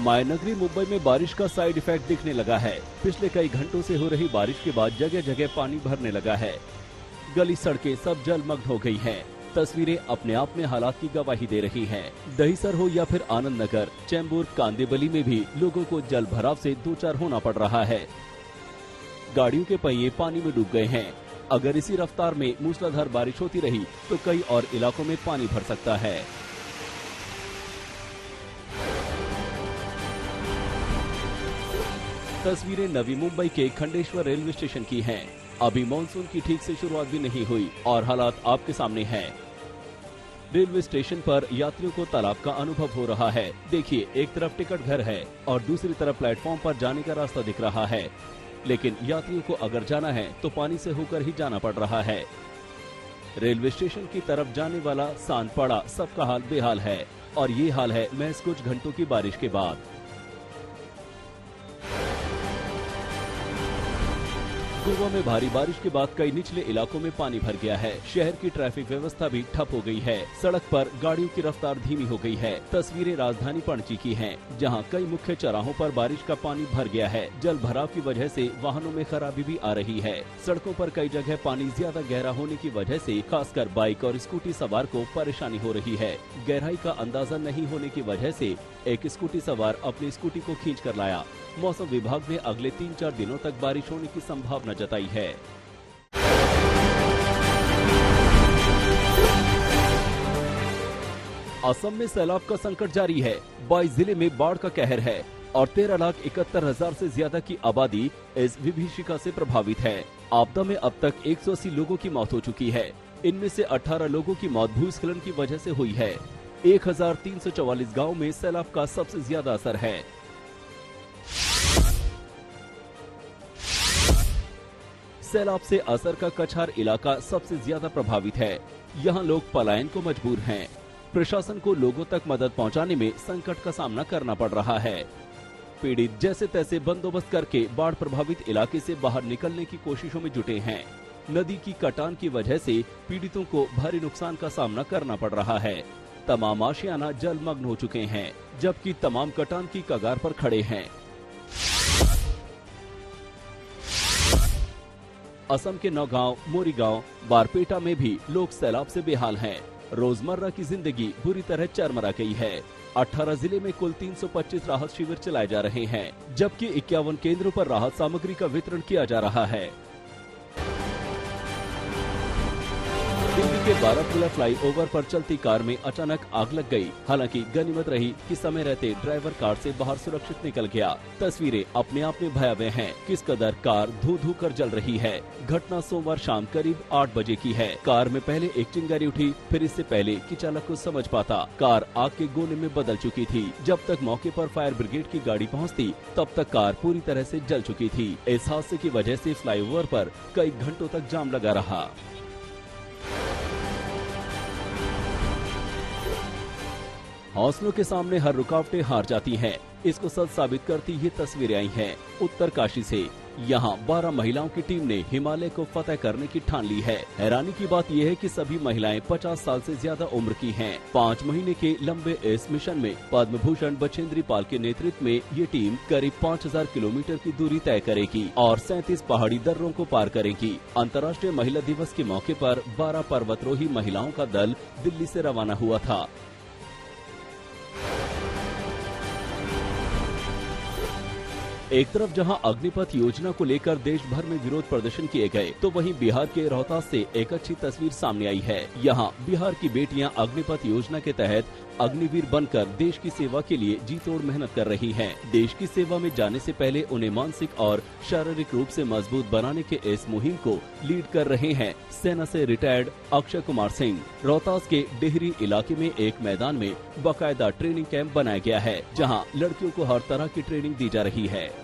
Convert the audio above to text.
मायानगरी मुंबई में बारिश का साइड इफेक्ट दिखने लगा है। पिछले कई घंटों से हो रही बारिश के बाद जगह जगह पानी भरने लगा है। गली सड़कें सब जलमग्न हो गई हैं। तस्वीरें अपने आप में हालात की गवाही दे रही हैं। दहीसर हो या फिर आनंद नगर, चैम्बूर, कांदेबली में भी लोगों को जल भराव से दो चार होना पड़ रहा है। गाड़ियों के पहिए पानी में डूब गए हैं। अगर इसी रफ्तार में मूसलाधार बारिश होती रही तो कई और इलाकों में पानी भर सकता है। तस्वीरें नवी मुंबई के खंडेश्वर रेलवे स्टेशन की हैं। अभी मॉनसून की ठीक से शुरुआत भी नहीं हुई और हालात आपके सामने हैं। रेलवे स्टेशन पर यात्रियों को तालाब का अनुभव हो रहा है। देखिए, एक तरफ टिकट घर है और दूसरी तरफ प्लेटफॉर्म पर जाने का रास्ता दिख रहा है, लेकिन यात्रियों को अगर जाना है तो पानी से होकर ही जाना पड़ रहा है। रेलवे स्टेशन की तरफ जाने वाला सांदपाड़ा सबका हाल बेहाल है और ये हाल है महज कुछ घंटों की बारिश के बाद। गोवा में भारी बारिश के बाद कई निचले इलाकों में पानी भर गया है। शहर की ट्रैफिक व्यवस्था भी ठप हो गई है। सड़क पर गाड़ियों की रफ्तार धीमी हो गई है। तस्वीरें राजधानी पणजी की हैं, जहां कई मुख्य चौराहों पर बारिश का पानी भर गया है। जल भराव की वजह से वाहनों में खराबी भी आ रही है। सड़कों पर कई जगह पानी ज्यादा गहरा होने की वजह से खासकर बाइक और स्कूटी सवार को परेशानी हो रही है। गहराई का अंदाजा नहीं होने की वजह से एक स्कूटी सवार अपनी स्कूटी को खींच कर लाया। मौसम विभाग ने अगले 3-4 दिनों तक बारिश होने की संभावना जताई है। असम में सैलाब का संकट जारी है। 22 जिले में बाढ़ का कहर है और 13,71,000 से ज्यादा की आबादी इस विभीषिका से प्रभावित है। आपदा में अब तक 180 लोगों की मौत हो चुकी है। इनमें से 18 लोगों की मौत भूस्खलन की वजह से हुई है। 1344 गाँव में सैलाब का सबसे ज्यादा असर है। सैलाब से असर का कछार इलाका सबसे ज्यादा प्रभावित है। यहाँ लोग पलायन को मजबूर हैं। प्रशासन को लोगों तक मदद पहुँचाने में संकट का सामना करना पड़ रहा है। पीड़ित जैसे तैसे बंदोबस्त करके बाढ़ प्रभावित इलाके से बाहर निकलने की कोशिशों में जुटे हैं। नदी की कटान की वजह से पीड़ितों को भारी नुकसान का सामना करना पड़ रहा है। तमाम आशियाना जलमग्न हो चुके हैं, जबकि तमाम कटान की कगार पर खड़े हैं। असम के नौगांव, मोरीगांव, बारपेटा में भी लोग सैलाब से बेहाल हैं। रोजमर्रा की जिंदगी बुरी तरह चरमरा गई है। 18 जिले में कुल 325 राहत शिविर चलाए जा रहे हैं, जबकि 51 केंद्रों पर राहत सामग्री का वितरण किया जा रहा है। दिल्ली के बारामूला फ्लाईओवर पर चलती कार में अचानक आग लग गई। हालांकि गनीमत रही कि समय रहते ड्राइवर कार से बाहर सुरक्षित निकल गया। तस्वीरें अपने आप में भयावह हैं। किस कदर कार धू धू कर जल रही है। घटना सोमवार शाम करीब 8 बजे की है। कार में पहले एक चिंगारी उठी, फिर इससे पहले कि चालक को समझ पाता, कार आग के गोले में बदल चुकी थी। जब तक मौके पर फायर ब्रिगेड की गाड़ी पहुँचती, तब तक कार पूरी तरह से जल चुकी थी। इस हादसे की वजह से फ्लाईओवर पर कई घंटों तक जाम लगा रहा। हौसलों के सामने हर रुकावटें हार जाती हैं। इसको सच साबित करती ये तस्वीरें आई हैं उत्तरकाशी से। यहाँ 12 महिलाओं की टीम ने हिमालय को फतेह करने की ठान ली है। हैरानी की बात यह है कि सभी महिलाएं 50 साल से ज्यादा उम्र की हैं। 5 महीने के लंबे इस मिशन में पद्म भूषण बछेंद्री पाल के नेतृत्व में ये टीम करीब 5000 किलोमीटर की दूरी तय करेगी और 37 पहाड़ी दर्रों को पार करेगी। अंतर्राष्ट्रीय महिला दिवस के मौके पर 12 पर्वतारोही महिलाओं का दल दिल्ली से रवाना हुआ था। एक तरफ जहां अग्निपथ योजना को लेकर देश भर में विरोध प्रदर्शन किए गए, तो वहीं बिहार के रोहतास से एक अच्छी तस्वीर सामने आई है। यहां बिहार की बेटियां अग्निपथ योजना के तहत अग्निवीर बनकर देश की सेवा के लिए जी तोड़ मेहनत कर रही हैं। देश की सेवा में जाने से पहले उन्हें मानसिक और शारीरिक रूप से मजबूत बनाने के इस मुहिम को लीड कर रहे हैं सेना से रिटायर्ड अक्षय कुमार सिंह। रोहतास के डेहरी इलाके में एक मैदान में बाकायदा ट्रेनिंग कैंप बनाया गया है, जहाँ लड़कियों को हर तरह की ट्रेनिंग दी जा रही है।